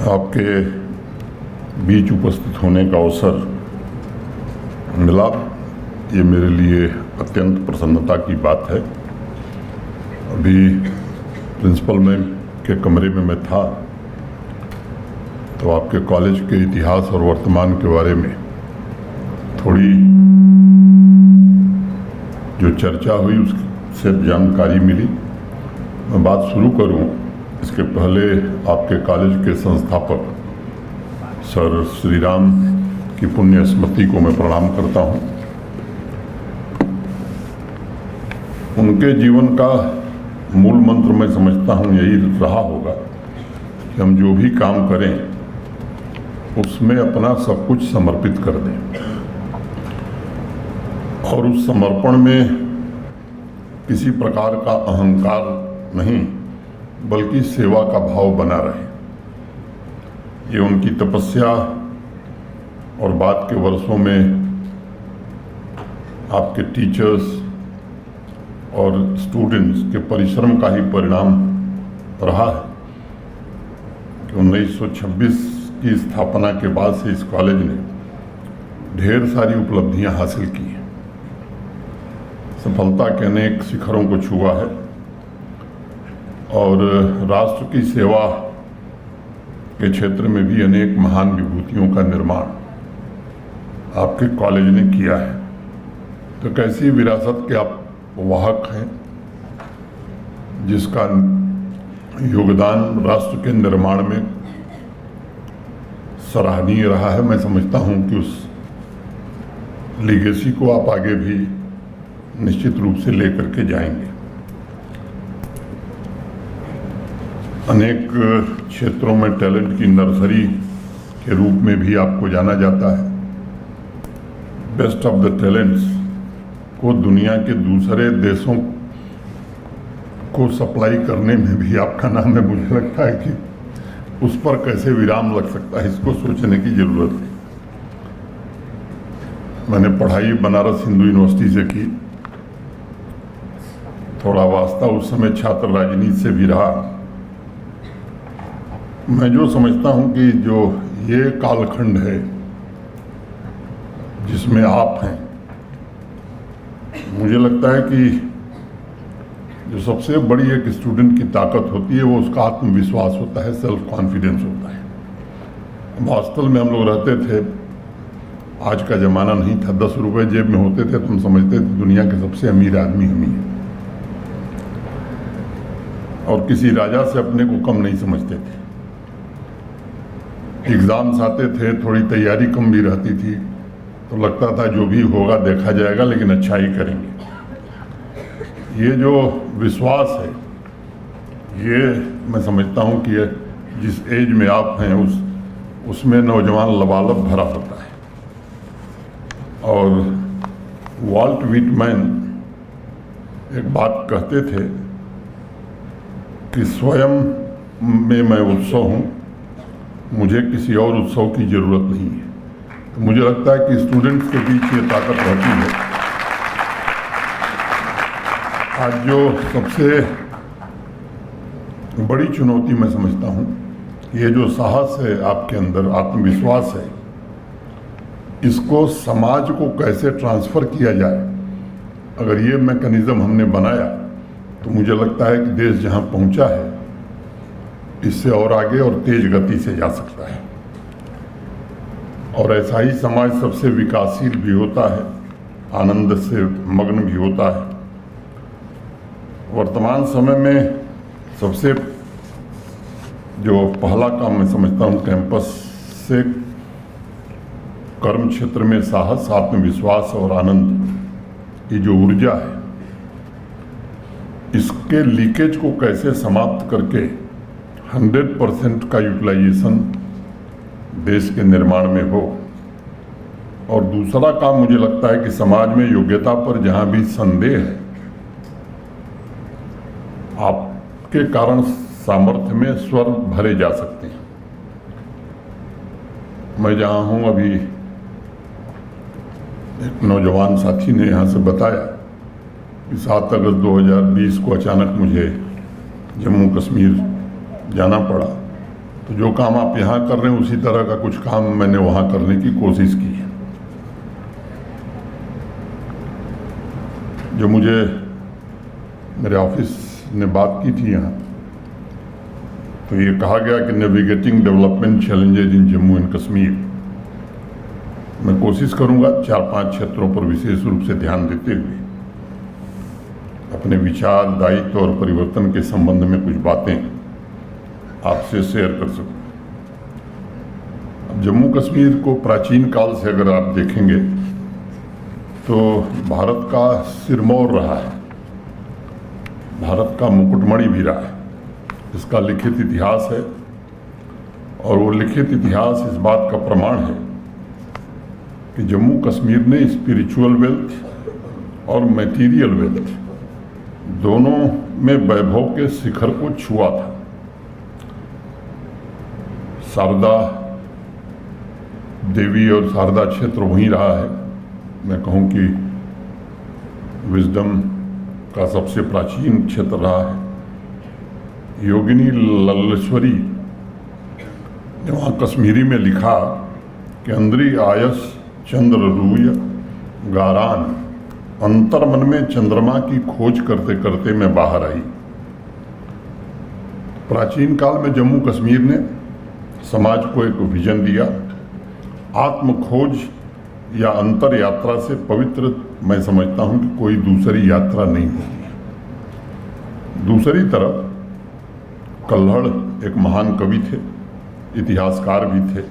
आपके बीच उपस्थित होने का अवसर मिला, ये मेरे लिए अत्यंत प्रसन्नता की बात है। अभी प्रिंसिपल मैम के कमरे में मैं था तो आपके कॉलेज के इतिहास और वर्तमान के बारे में थोड़ी जो चर्चा हुई उससे जानकारी मिली। मैं बात शुरू करूं इसके पहले आपके कॉलेज के संस्थापक सर श्री राम की पुण्य स्मृति को मैं प्रणाम करता हूं। उनके जीवन का मूल मंत्र मैं समझता हूं यही रहा होगा कि हम जो भी काम करें उसमें अपना सब कुछ समर्पित कर दें और उस समर्पण में किसी प्रकार का अहंकार नहीं बल्कि सेवा का भाव बना रहे। ये उनकी तपस्या और बाद के वर्षों में आपके टीचर्स और स्टूडेंट्स के परिश्रम का ही परिणाम रहा है कि 1926 की स्थापना के बाद से इस कॉलेज ने ढेर सारी उपलब्धियां हासिल की हैं, सफलता के अनेक शिखरों को छुआ है और राष्ट्र की सेवा के क्षेत्र में भी अनेक महान विभूतियों का निर्माण आपके कॉलेज ने किया है। तो कैसी विरासत के आप वाहक हैं जिसका योगदान राष्ट्र के निर्माण में सराहनीय रहा है। मैं समझता हूं कि उस लीगेसी को आप आगे भी निश्चित रूप से लेकर के जाएंगे। अनेक क्षेत्रों में टैलेंट की नर्सरी के रूप में भी आपको जाना जाता है। बेस्ट ऑफ द टैलेंट्स को दुनिया के दूसरे देशों को सप्लाई करने में भी आपका नाम है। मुझे लगता है कि उस पर कैसे विराम लग सकता है, इसको सोचने की जरूरत है। मैंने पढ़ाई बनारस हिंदू यूनिवर्सिटी से की, थोड़ा वास्ता उस समय छात्र राजनीति से भी रहा। मैं जो समझता हूं कि जो ये कालखंड है जिसमें आप हैं, मुझे लगता है कि जो सबसे बड़ी एक स्टूडेंट की ताकत होती है वो उसका आत्मविश्वास होता है, सेल्फ कॉन्फिडेंस होता है। हॉस्टल में हम लोग रहते थे, आज का ज़माना नहीं था, 10 रुपये जेब में होते थे तो हम समझते थे दुनिया के सबसे अमीर आदमी हम ही हैं और किसी राजा से अपने को कम नहीं समझते थे। एग्ज़ाम्स आते थे, थोड़ी तैयारी कम भी रहती थी तो लगता था जो भी होगा देखा जाएगा लेकिन अच्छा ही करेंगे। ये जो विश्वास है ये मैं समझता हूँ कि ये जिस एज में आप हैं उसमें नौजवान लबालब भरा होता है। और वॉल्ट व्हिटमैन एक बात कहते थे कि स्वयं में मैं उत्सव हूँ, मुझे किसी और उत्सव की ज़रूरत नहीं है। तो मुझे लगता है कि स्टूडेंट्स के बीच ये ताकत रहती है। आज जो सबसे बड़ी चुनौती मैं समझता हूँ, ये जो साहस है आपके अंदर, आत्मविश्वास है, इसको समाज को कैसे ट्रांसफ़र किया जाए। अगर ये मैकेनिज़्म हमने बनाया तो मुझे लगता है कि देश जहाँ पहुँचा है इससे और आगे और तेज गति से जा सकता है और ऐसा ही समाज सबसे विकासशील भी होता है, आनंद से मग्न भी होता है। वर्तमान समय में सबसे जो पहला काम मैं समझता हूँ कैंपस से कर्म क्षेत्र में साहस, आत्मविश्वास और आनंद की जो ऊर्जा है, इसके लीकेज को कैसे समाप्त करके 100% का यूटिलाइजेशन देश के निर्माण में हो। और दूसरा काम मुझे लगता है कि समाज में योग्यता पर जहाँ भी संदेह है, आपके कारण सामर्थ्य में स्वर भरे जा सकते हैं। मैं जहाँ हूँ, अभी एक नौजवान साथी ने यहाँ से बताया कि 7 अगस्त 2020 को अचानक मुझे जम्मू कश्मीर जाना पड़ा तो जो काम आप यहाँ कर रहे हैं उसी तरह का कुछ काम मैंने वहाँ करने की कोशिश की है। जो मुझे मेरे ऑफिस ने बात की थी यहाँ, तो ये कहा गया कि navigating development challenges in Jammu and Kashmir, मैं कोशिश करूँगा 4-5 क्षेत्रों पर विशेष रूप से ध्यान देते हुए अपने विचार, दायित्व और परिवर्तन के संबंध में कुछ बातें आपसे शेयर कर सकूं। अब जम्मू कश्मीर को प्राचीन काल से अगर आप देखेंगे तो भारत का सिरमौर रहा है, भारत का मुकुटमणि भी रहा है। इसका लिखित इतिहास है और वो लिखित इतिहास इस बात का प्रमाण है कि जम्मू कश्मीर ने स्पिरिचुअल वेल्थ और मटेरियल वेल्थ दोनों में वैभव के शिखर को छुआ था। शारदा देवी और शारदा क्षेत्र वहीं रहा है। मैं कहूँ कि विजडम का सबसे प्राचीन क्षेत्र रहा है। योगिनी लल्लेश्वरी ने वहाँ कश्मीरी में लिखा कि अंदरी आयस चंद्र रूय गारान, अंतर मन में चंद्रमा की खोज करते करते मैं बाहर आई। प्राचीन काल में जम्मू कश्मीर ने समाज को एक विजन दिया। आत्म खोज या अंतर यात्रा से पवित्र मैं समझता हूं कि कोई दूसरी यात्रा नहीं होती। दूसरी तरफ कल्हड़ एक महान कवि थे, इतिहासकार भी थे।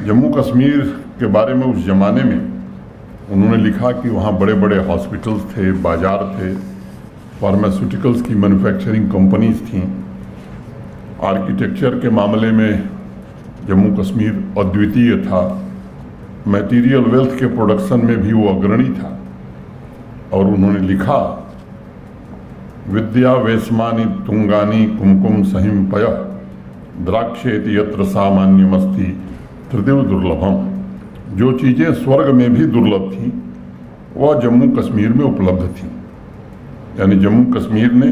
जम्मू कश्मीर के बारे में उस जमाने में उन्होंने लिखा कि वहाँ बड़े बड़े हॉस्पिटल्स थे, बाजार थे, फार्मास्यूटिकल्स की मैन्युफैक्चरिंग कंपनीज थीं। आर्किटेक्चर के मामले में जम्मू कश्मीर अद्वितीय था। मटेरियल वेल्थ के प्रोडक्शन में भी वो अग्रणी था। और उन्होंने लिखा, विद्या वेशमानी तुंगानी कुमकुम सहिम पय द्राक्षेति यत्र सामान्यमस्ति त्रिदिव दुर्लभम। जो चीज़ें स्वर्ग में भी दुर्लभ थीं वह जम्मू कश्मीर में उपलब्ध थीं। यानी जम्मू कश्मीर ने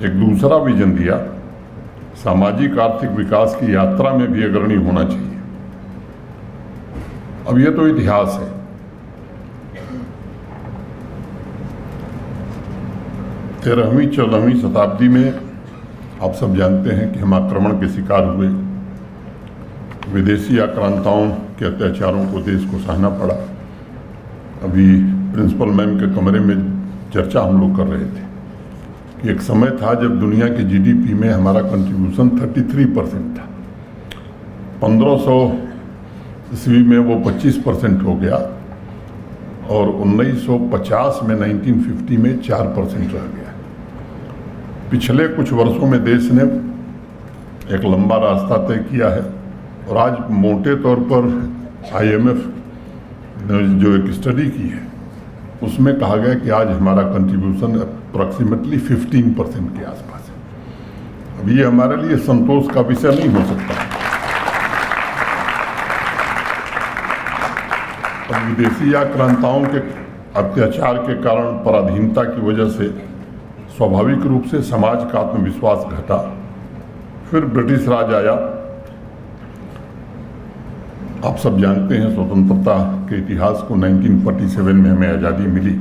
एक दूसरा विजन दिया, सामाजिक आर्थिक विकास की यात्रा में भी अग्रणी होना चाहिए। अब ये तो इतिहास है। तेरहवीं 14वीं शताब्दी में आप सब जानते हैं कि हम आक्रमण के शिकार हुए। विदेशी आक्रांताओं के अत्याचारों को देश को सहना पड़ा। अभी प्रिंसिपल मैम के कमरे में चर्चा हम लोग कर रहे थे कि एक समय था जब दुनिया के जीडीपी में हमारा कंट्रीब्यूशन 33% था। 1500 ईस्वी में वो 25% हो गया और 1950 में 1950 में 4% रह गया। पिछले कुछ वर्षों में देश ने एक लंबा रास्ता तय किया है और आज मोटे तौर पर IMF ने जो एक स्टडी की है उसमें कहा गया कि आज हमारा कंट्रीब्यूशन अप्रॉक्सीमेटली 15% के आसपास है। अब ये हमारे लिए संतोष का विषय नहीं हो सकता। अब विदेशी आक्रांताओं के अत्याचार के कारण, पराधीनता की वजह से स्वाभाविक रूप से समाज का आत्मविश्वास घटा। फिर ब्रिटिश राज आया। आप सब जानते हैं स्वतंत्रता के इतिहास को। 1947 में हमें आज़ादी मिली।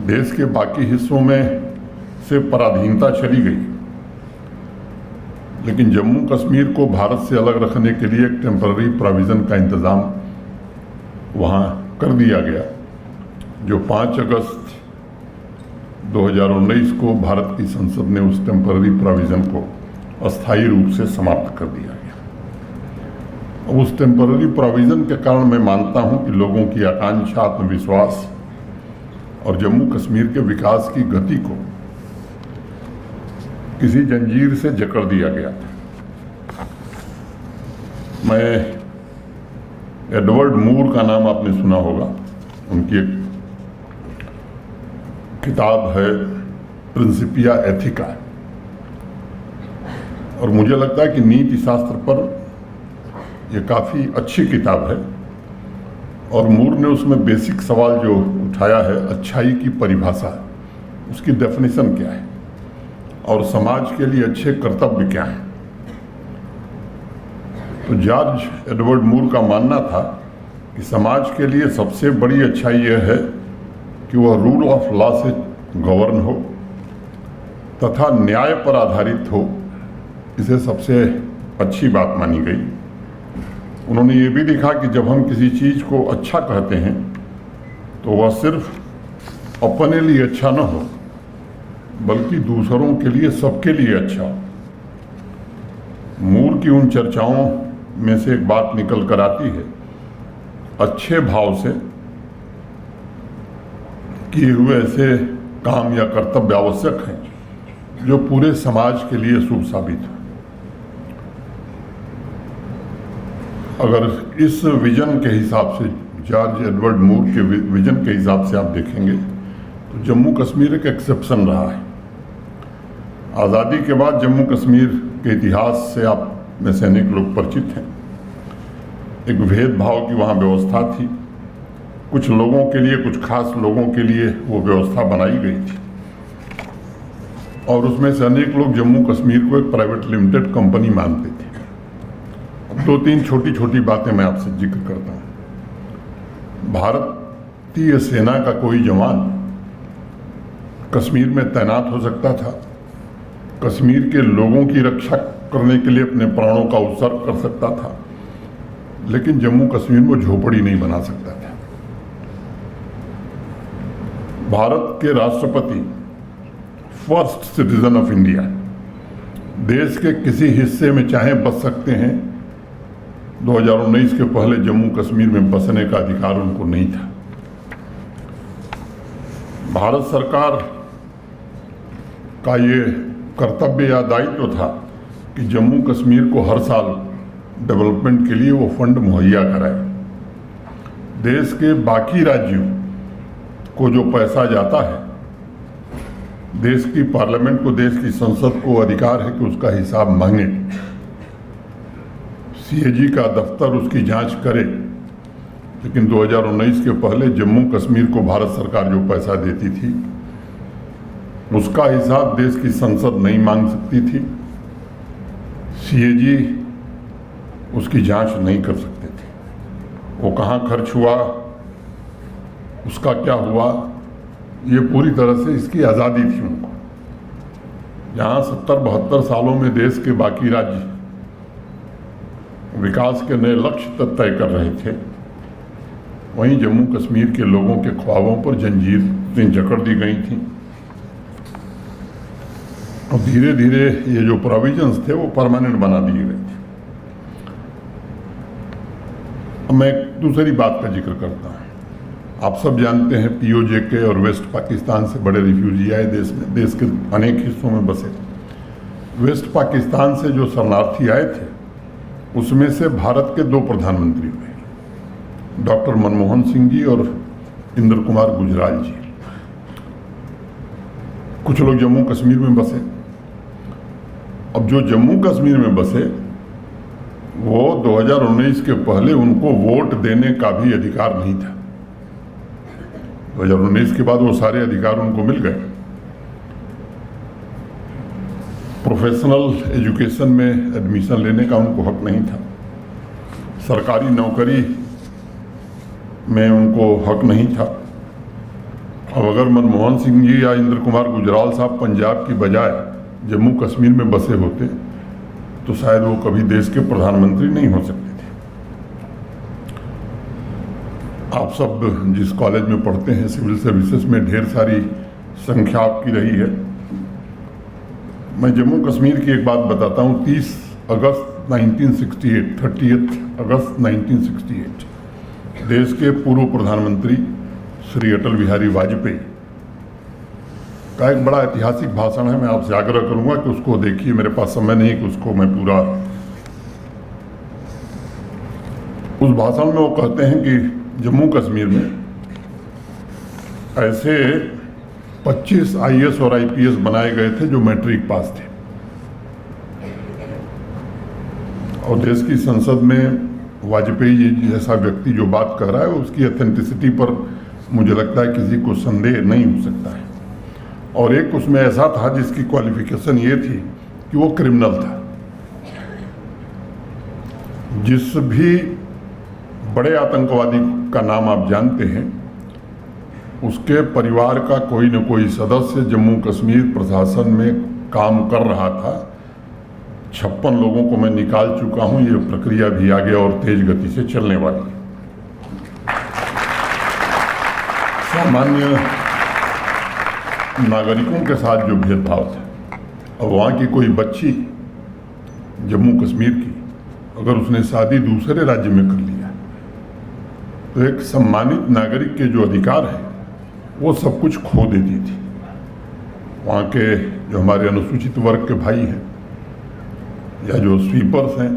देश के बाकी हिस्सों में से पराधीनता चली गई, लेकिन जम्मू कश्मीर को भारत से अलग रखने के लिए एक टेम्पररी प्रोविज़न का इंतज़ाम वहाँ कर दिया गया, जो 5 अगस्त 2019 को भारत की संसद ने उस टेम्पररी प्रोविज़न को अस्थायी रूप से समाप्त कर दिया गया। अब उस टेम्पररी प्रोविज़न के कारण मैं मानता हूं कि लोगों की आकांक्षा, आत्मविश्वास और जम्मू कश्मीर के विकास की गति को किसी जंजीर से जकड़ दिया गया था। मैं एडवर्ड मूर का नाम आपने सुना होगा। उनकी एक किताब है प्रिंसिपिया एथिका, और मुझे लगता है कि नीति शास्त्र पर ये काफ़ी अच्छी किताब है। और मूर ने उसमें बेसिक सवाल जो उठाया है, अच्छाई की परिभाषा, उसकी डेफिनेशन क्या है। और समाज के लिए अच्छे कर्तव्य क्या हैं। तो जॉर्ज एडवर्ड मूर का मानना था कि समाज के लिए सबसे बड़ी अच्छाई यह है कि वह रूल ऑफ लॉ से गवर्न हो तथा न्याय पर आधारित हो। इसे सबसे अच्छी बात मानी गई। उन्होंने ये भी लिखा कि जब हम किसी चीज़ को अच्छा कहते हैं तो वह सिर्फ अपने लिए अच्छा न हो बल्कि दूसरों के लिए, सबके लिए अच्छा हो। मूर की उन चर्चाओं में से एक बात निकल कर आती है, अच्छे भाव से किए हुए ऐसे काम या कर्तव्य आवश्यक हैं जो पूरे समाज के लिए शुभ साबित हो। अगर इस विजन के हिसाब से, जॉर्ज एडवर्ड मूर के विजन के हिसाब से आप देखेंगे तो जम्मू कश्मीर एक एक्सेप्शन रहा है। आज़ादी के बाद जम्मू कश्मीर के इतिहास से आप में सैनिक लोग परिचित हैं। एक भेदभाव की वहाँ व्यवस्था थी। कुछ लोगों के लिए, कुछ खास लोगों के लिए वो व्यवस्था बनाई गई थी और उसमें से अनेक लोग जम्मू कश्मीर को एक प्राइवेट लिमिटेड कंपनी मानते थे। दो तीन छोटी छोटी बातें मैं आपसे जिक्र करता हूँ। भारतीय सेना का कोई जवान कश्मीर में तैनात हो सकता था, कश्मीर के लोगों की रक्षा करने के लिए अपने प्राणों का उत्सर्ग कर सकता था, लेकिन जम्मू कश्मीर में झोपड़ी नहीं बना सकता था। भारत के राष्ट्रपति फर्स्ट सिटीजन ऑफ इंडिया देश के किसी हिस्से में चाहे बस सकते हैं। 2019 के पहले जम्मू कश्मीर में बसने का अधिकार उनको नहीं था। भारत सरकार का ये कर्तव्य या दायित्व था कि जम्मू कश्मीर को हर साल डेवलपमेंट के लिए वो फंड मुहैया कराए। देश के बाकी राज्यों को जो पैसा जाता है, देश की पार्लियामेंट को, देश की संसद को अधिकार है कि उसका हिसाब मांगे, सीएजी का दफ्तर उसकी जांच करे। लेकिन 2019 के पहले जम्मू कश्मीर को भारत सरकार जो पैसा देती थी उसका हिसाब देश की संसद नहीं मांग सकती थी, सीएजी उसकी जांच नहीं कर सकते थे। वो कहाँ खर्च हुआ, उसका क्या हुआ, ये पूरी तरह से इसकी आज़ादी थी उनको। जहाँ 70-72 सालों में देश के बाकी राज्य विकास के नए लक्ष्य तय कर रहे थे, वहीं जम्मू कश्मीर के लोगों के ख्वाबों पर जंजीरें जकड़ दी गई थी और धीरे धीरे ये जो प्रोविजंस थे वो परमानेंट बना दिए गए थे। अब मैं एक दूसरी बात का जिक्र करता हूँ। आप सब जानते हैं पीओजेके और वेस्ट पाकिस्तान से बड़े रिफ्यूजी आए देश में, देश के अनेक हिस्सों में बसे। वेस्ट पाकिस्तान से जो शरणार्थी आए थे उसमें से भारत के 2 प्रधानमंत्री हुए, डॉक्टर मनमोहन सिंह जी और इंद्र कुमार गुजराल जी। कुछ लोग जम्मू कश्मीर में बसे। अब जो जम्मू कश्मीर में बसे वो 2019 के पहले उनको वोट देने का भी अधिकार नहीं था। 2019 के बाद वो सारे अधिकार उनको मिल गए। प्रोफेशनल एजुकेशन में एडमिशन लेने का उनको हक नहीं था, सरकारी नौकरी में उनको हक नहीं था। अब अगर मनमोहन सिंह जी या इंद्र कुमार गुजराल साहब पंजाब की बजाय जम्मू कश्मीर में बसे होते तो शायद वो कभी देश के प्रधानमंत्री नहीं हो सकते थे। आप सब जिस कॉलेज में पढ़ते हैं, सिविल सर्विसेज में ढेर सारी संख्या आपकी रही है। मैं जम्मू कश्मीर की एक बात बताता हूँ। 30 अगस्त 1968, 30 अगस्त 1968 देश के पूर्व प्रधानमंत्री श्री अटल बिहारी वाजपेयी का एक बड़ा ऐतिहासिक भाषण है। मैं आपसे आग्रह करूंगा कि उसको देखिए। मेरे पास समय नहीं कि उसको मैं पूरा, उस भाषण में वो कहते हैं कि जम्मू कश्मीर में ऐसे 25 आईएएस और आईपीएस बनाए गए थे जो मैट्रिक पास थे और देश की संसद में वाजपेयी जी जैसा व्यक्ति जो बात कर रहा है उसकी ऑथेंटिसिटी पर मुझे लगता है किसी को संदेह नहीं हो सकता है। और एक उसमें ऐसा था जिसकी क्वालिफिकेशन ये थी कि वो क्रिमिनल था। जिस भी बड़े आतंकवादी का नाम आप जानते हैं, उसके परिवार का कोई न कोई सदस्य जम्मू कश्मीर प्रशासन में काम कर रहा था। 56 लोगों को मैं निकाल चुका हूं। ये प्रक्रिया भी आगे और तेज गति से चलने वाली है। सामान्य नागरिकों के साथ जो भेदभाव था, और वहाँ की कोई बच्ची जम्मू कश्मीर की अगर उसने शादी दूसरे राज्य में कर लिया तो एक सम्मानित नागरिक के जो अधिकार हैं वो सब कुछ खो देती थी। वहाँ के जो हमारे अनुसूचित वर्ग के भाई हैं या जो स्वीपर्स हैं,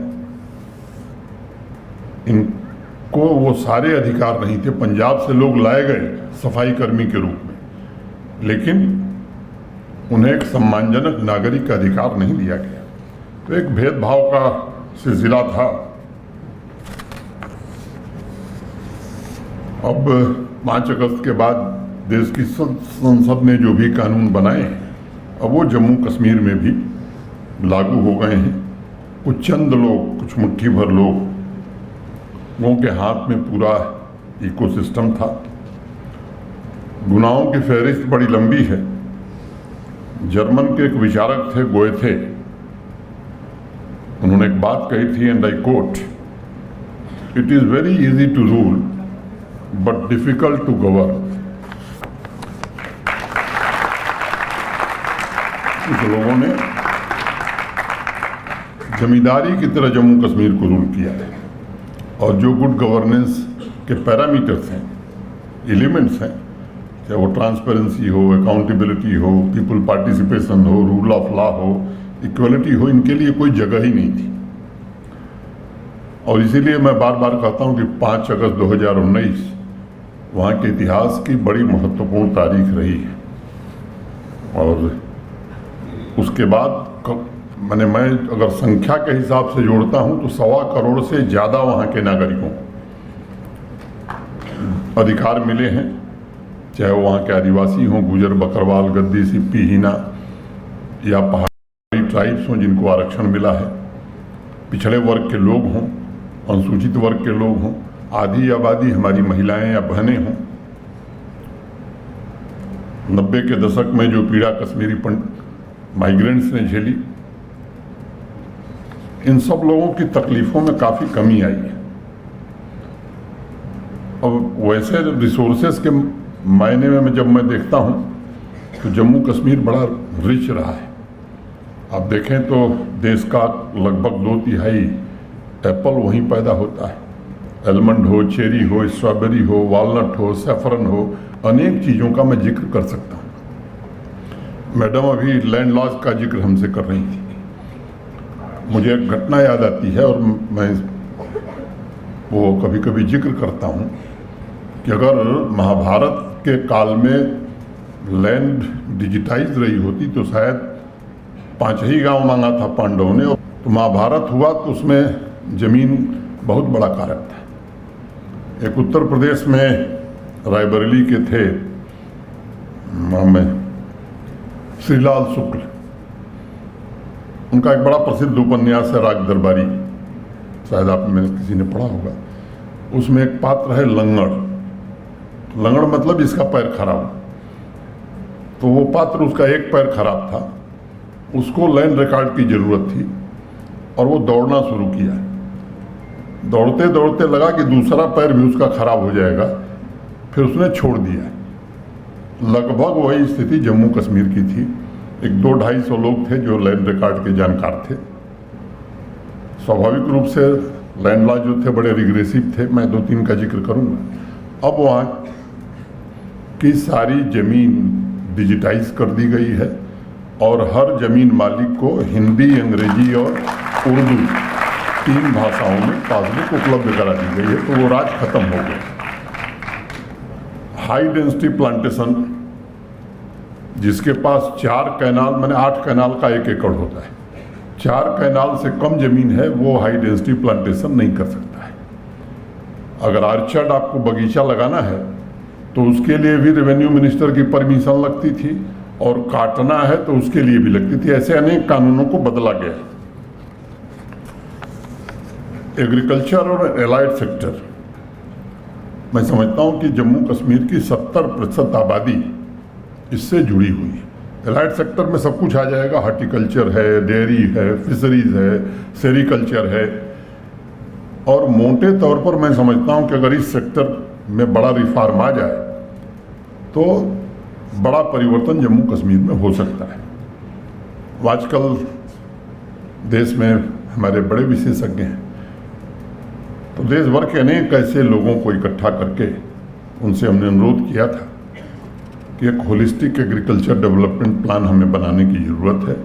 इनको वो सारे अधिकार नहीं थे। पंजाब से लोग लाए गए सफाई कर्मी के रूप में, लेकिन उन्हें एक सम्मानजनक नागरिक का अधिकार नहीं दिया गया। तो एक भेदभाव का सिलसिला था। अब 5 अगस्त के बाद देश की संसद ने जो भी कानून बनाए हैं, अब वो जम्मू कश्मीर में भी लागू हो गए हैं। कुछ चंद लोग, कुछ मुट्ठी भर लोगों के हाथ में पूरा इकोसिस्टम था। गुनाहों की फहरिस्त बड़ी लंबी है। जर्मन के एक विचारक थे, गोएथे, उन्होंने एक बात कही थी, and I quote, it is very easy to rule but difficult to govern. कुछ लोगों ने जमींदारी की तरह जम्मू कश्मीर को रूल किया है, और जो गुड गवर्नेंस के पैरामीटर्स हैं, एलिमेंट्स हैं, चाहे वो ट्रांसपेरेंसी हो, अकाउंटेबिलिटी हो, पीपल पार्टिसिपेशन हो, रूल ऑफ लॉ हो, इक्वलिटी हो, इनके लिए कोई जगह ही नहीं थी। और इसीलिए मैं बार बार कहता हूं कि 5 अगस्त 2019 वहाँ के इतिहास की बड़ी महत्वपूर्ण तारीख रही है। और उसके बाद मैं अगर संख्या के हिसाब से जोड़ता हूं तो 1.25 करोड़ से ज़्यादा वहाँ के नागरिकों को अधिकार मिले हैं, चाहे वो वहाँ के आदिवासी हों, गुजर, बकरवाल, गद्दी, सिप्पी, हीना, या पहाड़ी ट्राइब्स हों जिनको आरक्षण मिला है, पिछड़े वर्ग के लोग हों, अनुसूचित वर्ग के लोग हों, आधी आबादी हमारी महिलाएं या बहनें हों। 90 के दशक में जो पीड़ा कश्मीरी माइग्रेंट्स ने झेली, इन सब लोगों की तकलीफों में काफ़ी कमी आई है। और वैसे रिसोर्सेज के मायने में जब मैं देखता हूँ तो जम्मू कश्मीर बड़ा रिच रहा है। आप देखें तो देश का लगभग 2/3 एप्पल वहीं पैदा होता है। एलमंड हो, चेरी हो, स्ट्रॉबेरी हो, वॉलनट हो, सैफरन हो, अनेक चीज़ों का मैं जिक्र कर सकता हूँ। मैडम अभी लैंड लॉज का जिक्र हमसे कर रही थी। मुझे एक घटना याद आती है और मैं वो कभी कभी जिक्र करता हूँ कि अगर महाभारत के काल में लैंड डिजिटाइज रही होती तो शायद 5 ही गांव मांगा था पांडवों ने, तो महाभारत हुआ तो उसमें जमीन बहुत बड़ा कारक था। एक उत्तर प्रदेश में रायबरेली के थे, नाम है श्रीलाल शुक्ल, उनका एक बड़ा प्रसिद्ध उपन्यास है राग दरबारी, शायद आप में किसी ने पढ़ा होगा। उसमें एक पात्र है लंगड़। लंगड़ मतलब इसका पैर खराब। तो वो पात्र, उसका एक पैर खराब था, उसको लैंड रिकॉर्ड की ज़रूरत थी और वो दौड़ना शुरू किया। दौड़ते दौड़ते लगा कि दूसरा पैर भी उसका खराब हो जाएगा, फिर उसने छोड़ दिया। लगभग वही स्थिति जम्मू कश्मीर की थी। एक 200-250 लोग थे जो लैंड रिकॉर्ड के जानकार थे। स्वाभाविक रूप से लैंड लॉ जो थे बड़े रिग्रेसिव थे। मैं 2-3 का जिक्र करूँगा। अब वहाँ की सारी ज़मीन डिजिटाइज कर दी गई है और हर ज़मीन मालिक को हिंदी, अंग्रेजी और उर्दू 3 भाषाओं में पासबुक उपलब्ध करा दी गई है। तो वो राज खत्म हो गया। हाई डेंसिटी प्लांटेशन, जिसके पास 4 कैनाल, मैंने 8 कैनाल का 1 एकड़ होता है, 4 कैनाल से कम जमीन है, वो हाई डेंसिटी प्लांटेशन नहीं कर सकता है। अगर आर्चर्ड आपको बगीचा लगाना है तो उसके लिए भी रेवेन्यू मिनिस्टर की परमिशन लगती थी और काटना है तो उसके लिए भी लगती थी। ऐसे अनेक कानूनों को बदला गया। एग्रीकल्चर और एलाइड सेक्टर, मैं समझता हूं कि जम्मू कश्मीर की 70% आबादी इससे जुड़ी हुई है। एलाइड सेक्टर में सब कुछ आ जाएगा, हार्टिकल्चर है, डेयरी है, फिशरीज है, सेरिकल्चर है। और मोटे तौर पर मैं समझता हूं कि अगर इस सेक्टर में बड़ा रिफॉर्म आ जाए तो बड़ा परिवर्तन जम्मू कश्मीर में हो सकता है। आजकल देश में हमारे बड़े विशेषज्ञ हैं, तो देश भर के अनेक ऐसे लोगों को इकट्ठा करके उनसे हमने अनुरोध किया था कि एक होलिस्टिक एग्रीकल्चर डेवलपमेंट प्लान हमें बनाने की ज़रूरत है,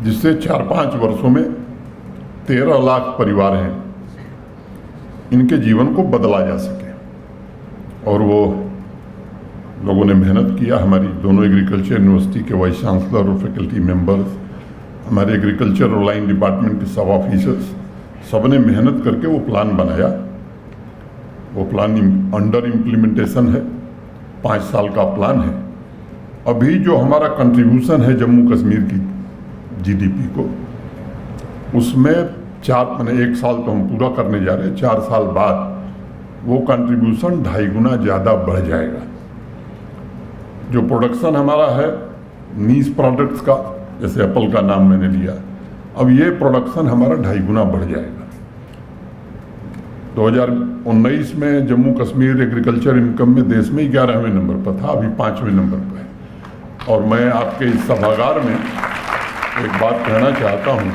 जिससे 4-5 वर्षों में 13 लाख परिवार हैं, इनके जीवन को बदला जा सके। और वो लोगों ने मेहनत किया। हमारी दोनों एग्रीकल्चर यूनिवर्सिटी के वाइस चांसलर और फैकल्टी मेंबर्स, हमारे एग्रीकल्चर और लाइन डिपार्टमेंट के सब ऑफिसर्स, सब ने मेहनत करके वो प्लान बनाया। वो प्लान अंडर इम्प्लीमेंटेशन है, 5 साल का प्लान है। अभी जो हमारा कंट्रीब्यूशन है जम्मू कश्मीर की जीडीपी को, उसमें 1 साल तो हम पूरा करने जा रहे हैं, 4 साल बाद वो कंट्रीब्यूशन 2.5 गुना ज़्यादा बढ़ जाएगा। जो प्रोडक्शन हमारा है नीश प्रोडक्ट्स का, जैसे एप्पल का नाम मैंने लिया, अब ये प्रोडक्शन हमारा 2.5 गुना बढ़ जाएगा। 2019 में जम्मू कश्मीर एग्रीकल्चर इनकम में देश में 11वें नंबर पर था, अभी 5वें नंबर पर है। और मैं आपके इस सभागार में एक बात कहना चाहता हूँ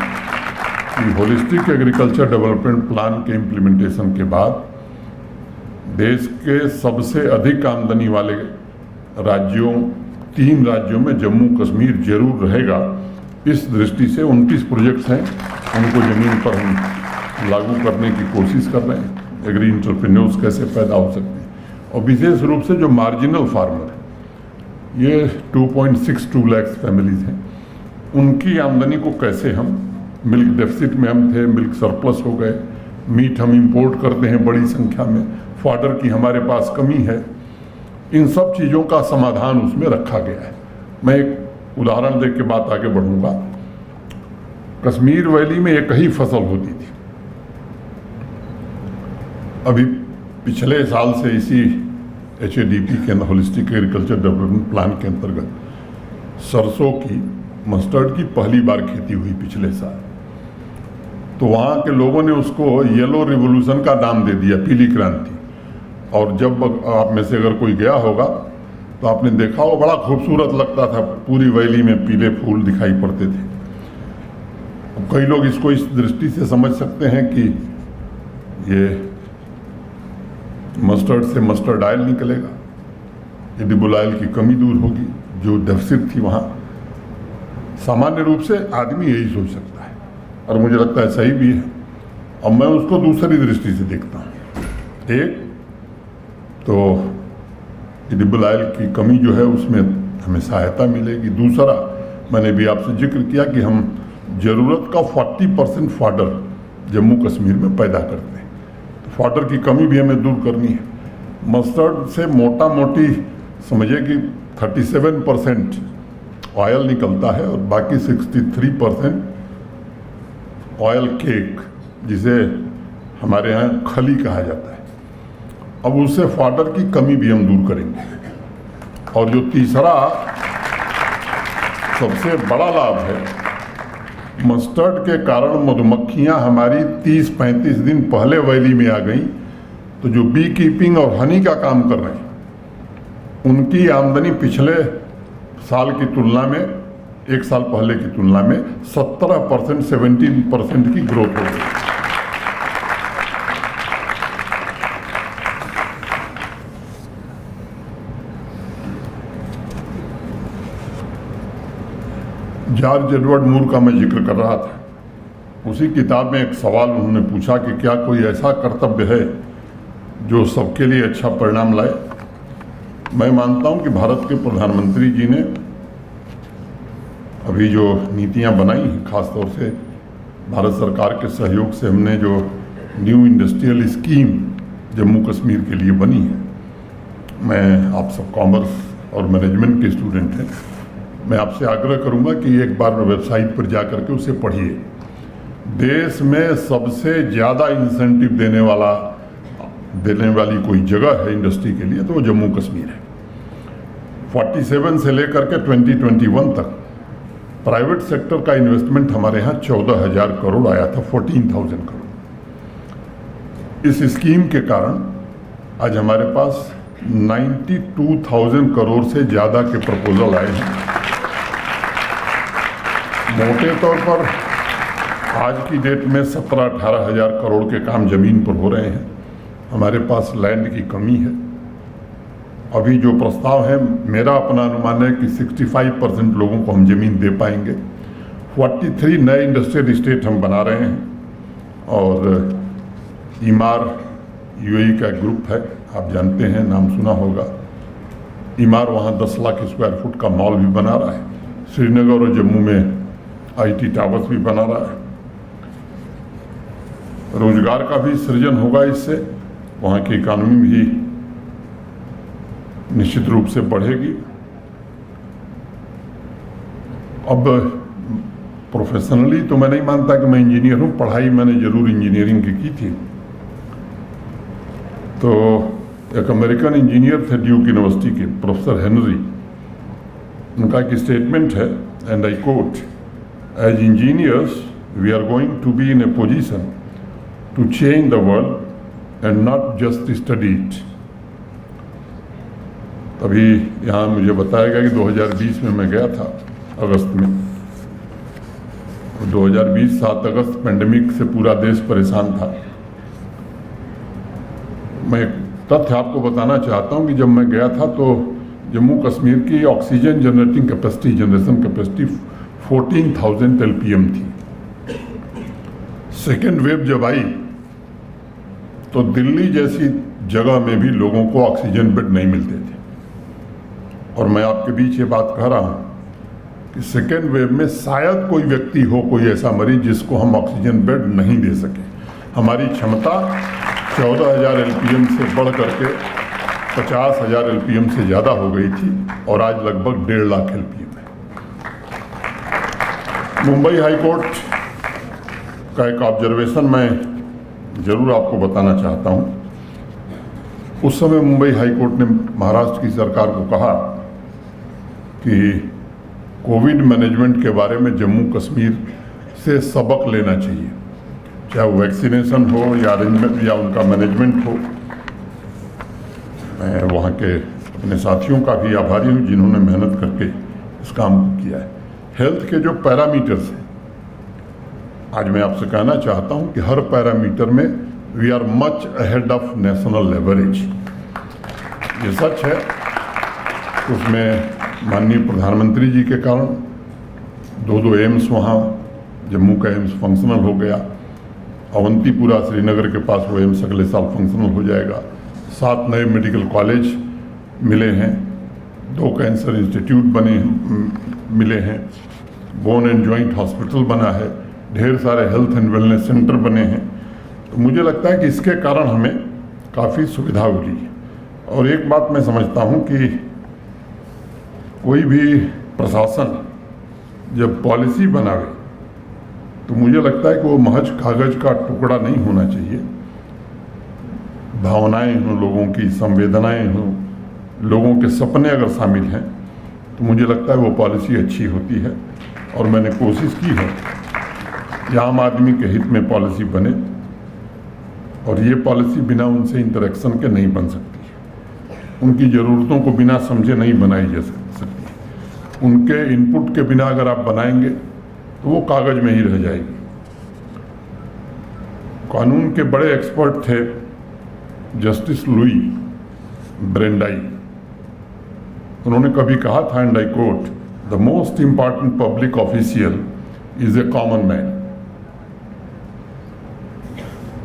कि होलिस्टिक एग्रीकल्चर डेवलपमेंट प्लान के इम्प्लीमेंटेशन के बाद देश के सबसे अधिक आमदनी वाले राज्यों 3 राज्यों में जम्मू कश्मीर जरूर रहेगा। इस दृष्टि से 29 प्रोजेक्ट्स हैं, उनको ज़मीन पर हम लागू करने की कोशिश कर रहे हैं। एग्री इंटरप्रेन्योर्स कैसे पैदा हो सकते हैं, और विशेष रूप से जो मार्जिनल फार्मर, ये 2.62 लाख फैमिलीज हैं, उनकी आमदनी को कैसे हम, मिल्क डेफिसिट में हम थे, मिल्क सरप्लस हो गए, मीट हम इंपोर्ट करते हैं बड़ी संख्या में, फॉडर की हमारे पास कमी है, इन सब चीज़ों का समाधान उसमें रखा गया है। मैं एक उदाहरण दे के बात आगे बढ़ूंगा। कश्मीर वैली में एक ही फसल होती थी। अभी पिछले साल से इसी HADP के होलिस्टिक एग्रीकल्चर डेवलपमेंट प्लान के अंतर्गत सरसों की, मस्टर्ड की पहली बार खेती हुई पिछले साल। तो वहाँ के लोगों ने उसको येलो रिवोल्यूशन का नाम दे दिया, पीली क्रांति। और जब आप में से अगर कोई गया होगा तो आपने देखा वो बड़ा खूबसूरत लगता था, पूरी वैली में पीले फूल दिखाई पड़ते थे। अब कई लोग इसको इस दृष्टि से समझ सकते हैं कि ये मस्टर्ड से मस्टर्ड ऑयल निकलेगा, एडिबल ऑयल की कमी दूर होगी, जो डेफिसिट थी वहाँ। सामान्य रूप से आदमी यही सोच सकता है, और मुझे लगता है सही भी है। अब मैं उसको दूसरी दृष्टि से देखता हूँ। एक तो एडिबल ऑयल की कमी जो है उसमें हमें सहायता मिलेगी। दूसरा, मैंने भी आपसे जिक्र किया कि हम ज़रूरत का 40% फॉडर जम्मू कश्मीर में पैदा करते हैं, तो फॉडर की कमी भी हमें दूर करनी है। मस्टर्ड से मोटा मोटी समझिए कि 37% ऑयल निकलता है, और बाकी 63% ऑयल केक, जिसे हमारे यहाँ खली कहा जाता है। अब उससे फॉडर की कमी भी हम दूर करेंगे। और जो तीसरा सबसे बड़ा लाभ है, मस्टर्ड के कारण मधुमक्खियां हमारी 30-35 दिन पहले वैली में आ गई, तो जो बी कीपिंग और हनी का काम कर रहे हैं, उनकी आमदनी पिछले साल की तुलना में, 1 साल पहले की तुलना में 17%, 17% की ग्रोथ हो गई। जॉर्ज एडवर्ड मूर का मैं जिक्र कर रहा था। उसी किताब में एक सवाल उन्होंने पूछा कि क्या कोई ऐसा कर्तव्य है जो सबके लिए अच्छा परिणाम लाए। मैं मानता हूं कि भारत के प्रधानमंत्री जी ने अभी जो नीतियां बनाई हैं, खासतौर से भारत सरकार के सहयोग से हमने जो new industrial scheme Jammu Kashmir के लिए बनी है। मैं आप सब कॉमर्स और मैनेजमेंट के स्टूडेंट हैं, मैं आपसे आग्रह करूंगा कि एक बार वेबसाइट पर जाकर के उसे पढ़िए। देश में सबसे ज़्यादा इंसेंटिव देने वाली कोई जगह है इंडस्ट्री के लिए तो वो जम्मू कश्मीर है। 47 से लेकर के 2021 तक प्राइवेट सेक्टर का इन्वेस्टमेंट हमारे यहाँ 14,000 करोड़ आया था, 14,000 करोड़। इस स्कीम के कारण आज हमारे पास 92,000 करोड़ से ज़्यादा के प्रपोजल आए हैं। मोटे तौर पर आज की डेट में 17-18 हज़ार करोड़ के काम ज़मीन पर हो रहे हैं। हमारे पास लैंड की कमी है। अभी जो प्रस्ताव है, मेरा अपना अनुमान है कि 65% लोगों को हम ज़मीन दे पाएंगे। 43 नए इंडस्ट्रियल इस्टेट हम बना रहे हैं और ईमार यूएई का ग्रुप है, आप जानते हैं, नाम सुना होगा। ईमार वहाँ 10 लाख स्क्वायर फुट का मॉल भी बना रहा है। श्रीनगर और जम्मू में आईटी टावर्स भी बना रहा है। रोजगार का भी सृजन होगा इससे, वहाँ की इकॉनमी भी निश्चित रूप से बढ़ेगी। अब प्रोफेशनली तो मैं नहीं मानता कि मैं इंजीनियर हूँ, पढ़ाई मैंने जरूर इंजीनियरिंग की थी। तो एक अमेरिकन इंजीनियर थे ड्यूक यूनिवर्सिटी के, प्रोफेसर हेनरी, उनका एक स्टेटमेंट है, and I quote, as engineers we are going to be in a position to change the world and not just study it. अभी यहाँ मुझे बताया गया कि 2020 में मैं गया था अगस्त में। 2020 7 अगस्त पेंडेमिक से पूरा देश परेशान था। मैं एक तथ्य आपको बताना चाहता हूँ कि जब मैं गया था तो जम्मू कश्मीर की ऑक्सीजन जनरेशन कैपेसिटी 14,000 LPM थी। सेकेंड वेव जब आई तो दिल्ली जैसी जगह में भी लोगों को ऑक्सीजन बेड नहीं मिलते थे। और मैं आपके बीच ये बात कह रहा हूँ कि सेकेंड वेव में शायद कोई व्यक्ति हो, कोई ऐसा मरीज जिसको हम ऑक्सीजन बेड नहीं दे सके। हमारी क्षमता 14,000 LPM से बढ़ करके 50,000 LPM से ज़्यादा हो गई थी और आज लगभग 1.5 लाख LPM है। मुंबई हाई कोर्ट का एक ऑब्जर्वेशन मैं जरूर आपको बताना चाहता हूँ। उस समय मुंबई हाई कोर्ट ने महाराष्ट्र की सरकार को कहा कि कोविड मैनेजमेंट के बारे में जम्मू कश्मीर से सबक लेना चाहिए, चाहे वो वैक्सीनेशन हो या अरेंजमेंट या उनका मैनेजमेंट हो। मैं वहाँ के अपने साथियों का भी आभारी हूँ जिन्होंने मेहनत करके इस काम को किया है। हेल्थ के जो पैरामीटर्स हैं, आज मैं आपसे कहना चाहता हूँ कि हर पैरामीटर में we are much ahead of national average. ये सच है। उसमें माननीय प्रधानमंत्री जी के कारण 2 एम्स वहाँ, जम्मू का एम्स फंक्शनल हो गया। अवंतीपुरा श्रीनगर के पास वो एम्स अगले साल फंक्शनल हो जाएगा। 7 नए मेडिकल कॉलेज मिले हैं, 2 कैंसर इंस्टीट्यूट मिले हैं, बोन एंड जॉइंट हॉस्पिटल बना है, ढेर सारे हेल्थ एंड वेलनेस सेंटर बने हैं। तो मुझे लगता है कि इसके कारण हमें काफ़ी सुविधा मिली है। और एक बात मैं समझता हूँ कि कोई भी प्रशासन जब पॉलिसी बनावे तो मुझे लगता है कि वो महज कागज का टुकड़ा नहीं होना चाहिए। भावनाएं हों, लोगों की संवेदनाएं हों, लोगों के सपने अगर शामिल हैं तो मुझे लगता है वो पॉलिसी अच्छी होती है। और मैंने कोशिश की है कि आम आदमी के हित में पॉलिसी बने, और ये पॉलिसी बिना उनसे इंटरेक्शन के नहीं बन सकती। उनकी ज़रूरतों को बिना समझे नहीं बनाई जा सकती। उनके इनपुट के बिना अगर आप बनाएंगे तो वो कागज में ही रह जाएगी। कानून के बड़े एक्सपर्ट थे जस्टिस लुई ब्रेंडाई। उन्होंने कभी कहा था, and I coat, the most important public official is a common man.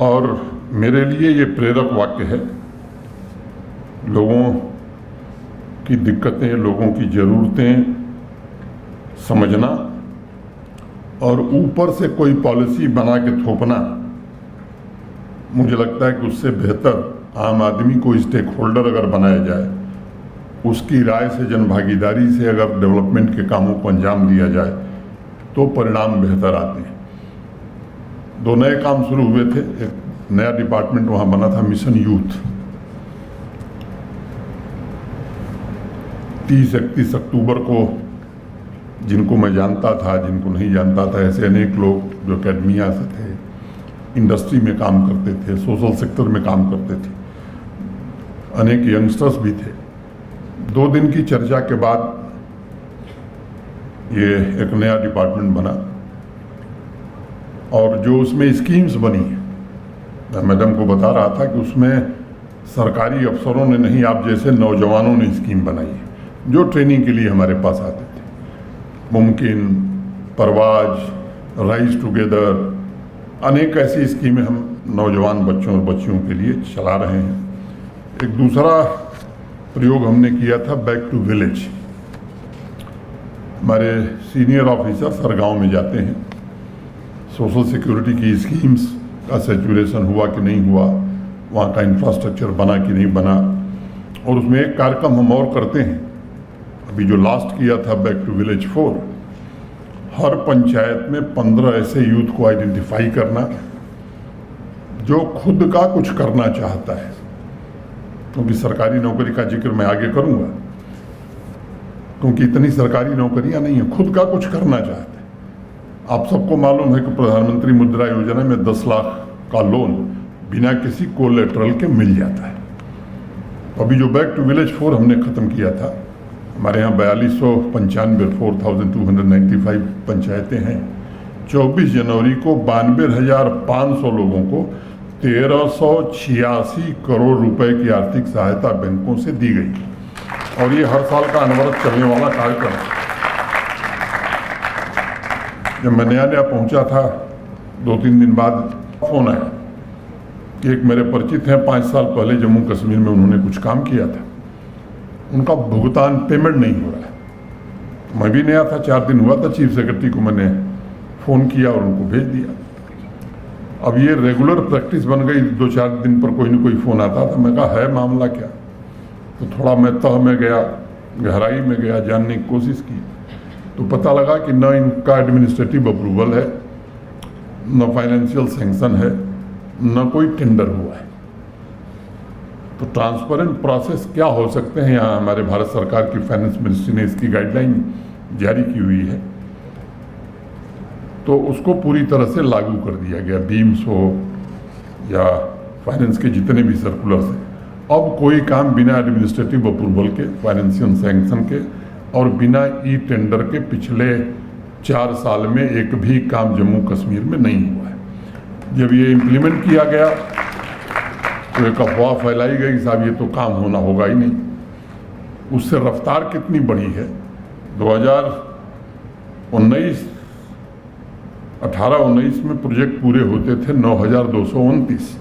और मेरे लिए ये प्रेरक वाक्य है। लोगों की दिक्कतें, लोगों की ज़रूरतें समझना और ऊपर से कोई पॉलिसी बना के थोपना, मुझे लगता है कि उससे बेहतर आम आदमी को स्टेक होल्डर अगर बनाया जाए उसकी राय से, जनभागीदारी से अगर डेवलपमेंट के कामों को अंजाम दिया जाए तो परिणाम बेहतर आते हैं। 2 नए काम शुरू हुए थे। एक नया डिपार्टमेंट वहाँ बना था, मिशन यूथ। 30-31 अक्टूबर को जिनको मैं जानता था, जिनको नहीं जानता था, ऐसे अनेक लोग जो एकेडमिया से थे, इंडस्ट्री में काम करते थे, सोशल सेक्टर में काम करते थे, अनेक यंगस्टर्स भी थे। 2 दिन की चर्चा के बाद ये एक नया डिपार्टमेंट बना और जो उसमें स्कीम्स बनी, मैं मैडम को बता रहा था कि उसमें सरकारी अफसरों ने नहीं, आप जैसे नौजवानों ने स्कीम बनाई है जो ट्रेनिंग के लिए हमारे पास आते थे। मुमकिन, परवाज, राइज टुगेदर, अनेक ऐसी स्कीमें हम नौजवान बच्चों और बच्चियों के लिए चला रहे हैं। एक दूसरा प्रयोग हमने किया था बैक टू विलेज। हमारे सीनियर ऑफिसर्स हर गांव में जाते हैं, सोशल सिक्योरिटी की स्कीम्स का सैचुरेशन हुआ कि नहीं हुआ, वहाँ का इंफ्रास्ट्रक्चर बना कि नहीं बना, और उसमें एक कार्यक्रम हम और करते हैं। अभी जो लास्ट किया था बैक टू विलेज 4, हर पंचायत में 15 ऐसे यूथ को आइडेंटिफाई करना जो खुद का कुछ करना चाहता है, क्योंकि सरकारी नौकरी का जिक्र मैं आगे करूंगा, क्योंकि इतनी सरकारी नौकरियां नहीं है, खुद का कुछ करना चाहते हैं। आप सबको मालूम है कि प्रधानमंत्री मुद्रा योजना में 10 लाख का लोन बिना किसी कोलेटरल के मिल जाता है। अभी जो बैक टू विलेज 4 हमने ख़त्म किया था, हमारे यहाँ 4295 4295 पंचायतें हैं। 24 जनवरी को 92,500 लोगों को 1386 करोड़ रुपए की आर्थिक सहायता बैंकों से दी गई और ये हर साल का अनवरत चलने वाला कार्यक्रम है। जब मैं नया पहुंचा था, 2-3 दिन बाद फोन आया कि एक मेरे परिचित हैं, 5 साल पहले जम्मू कश्मीर में उन्होंने कुछ काम किया था, उनका भुगतान पेमेंट नहीं हो रहा है। मैं भी नया था, 4 दिन हुआ था, चीफ सेक्रेटरी को मैंने फ़ोन किया और उनको भेज दिया। अब ये रेगुलर प्रैक्टिस बन गई, 2-4 दिन पर कोई न कोई फ़ोन आता था। मैं कहा है मामला क्या, तो थोड़ा मैं तह में गया, गहराई में गया, जानने की कोशिश की, तो पता लगा कि न इनका एडमिनिस्ट्रेटिव अप्रूवल है, न फाइनेंशियल सैंक्शन है, न कोई टेंडर हुआ है। तो ट्रांसपेरेंट प्रोसेस क्या हो सकते हैं, यहाँ हमारे भारत सरकार की फाइनेंस मिनिस्ट्री ने इसकी गाइडलाइन जारी की हुई है, तो उसको पूरी तरह से लागू कर दिया गया। बीम्स हो या फाइनेंस के जितने भी सर्कुलर्स हैं, अब कोई काम बिना एडमिनिस्ट्रेटिव अप्रूवल के, फाइनेंशियल सैंक्शन के और बिना ई टेंडर के पिछले 4 साल में एक भी काम जम्मू कश्मीर में नहीं हुआ है। जब ये इम्प्लीमेंट किया गया तो एक अफवाह फैलाई गई, साहब ये तो काम होना होगा ही नहीं। उससे रफ्तार कितनी बढ़ी है। 2018-19 में प्रोजेक्ट पूरे होते थे 9,229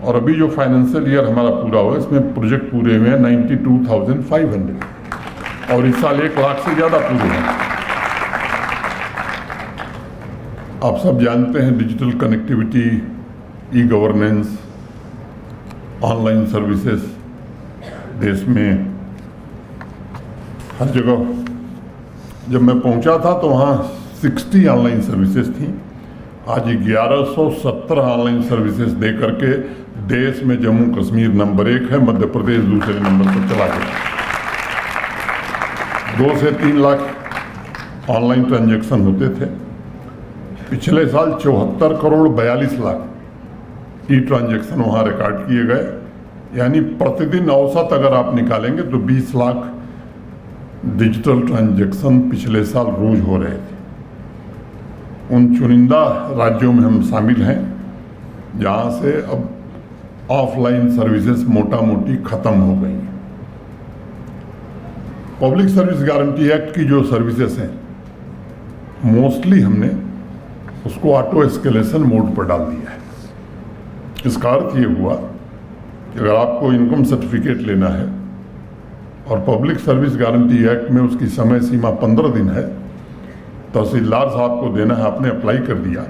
और अभी जो फाइनेंशियल ईयर हमारा पूरा हुआ इसमें प्रोजेक्ट पूरे हुए हैं 92,500 और इस साल 1 लाख से ज़्यादा पूरे हैं। आप सब जानते हैं digital connectivity, e governance, online services देश में हर जगह। जब मैं पहुंचा था तो वहाँ 60 ऑनलाइन सर्विसेज थी। आज 1117 ऑनलाइन सर्विसेज दे करके देश में जम्मू कश्मीर नंबर 1 है, मध्य प्रदेश दूसरे नंबर पर चला गया। 2 से 3 लाख ऑनलाइन ट्रांजैक्शन होते थे। पिछले साल 74 करोड़ 42 लाख ई ट्रांजैक्शन वहाँ रिकॉर्ड किए गए, यानी प्रतिदिन औसत अगर आप निकालेंगे तो 20 लाख डिजिटल ट्रांजैक्शन पिछले साल रोज हो रहे थे। उन चुनिंदा राज्यों में हम शामिल हैं जहाँ से अब ऑफलाइन सर्विसेज मोटा मोटी खत्म हो गई हैं। पब्लिक सर्विस गारंटी एक्ट की जो सर्विसेज हैं मोस्टली हमने उसको ऑटो एस्केलेशन मोड पर डाल दिया है। इसका अर्थ ये हुआ कि अगर आपको इनकम सर्टिफिकेट लेना है और पब्लिक सर्विस गारंटी एक्ट में उसकी समय सीमा 15 दिन है, तहसीलदार साहब को देना है, आपने अप्लाई कर दिया,